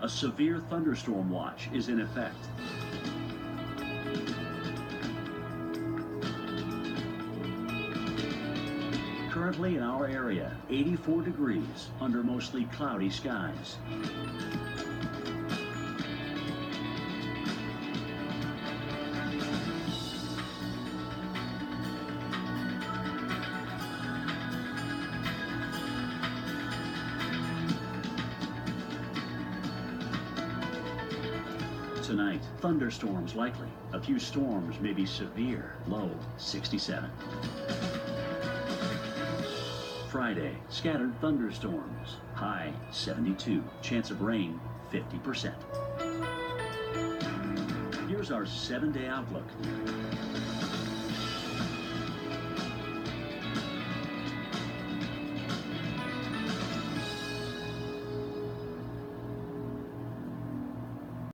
A severe thunderstorm watch is in effect. Currently in our area, 84 degrees under mostly cloudy skies. Tonight, thunderstorms likely. A few storms may be severe, low 67. Friday, scattered thunderstorms, high 72. Chance of rain 50%. Here's our 7-day outlook.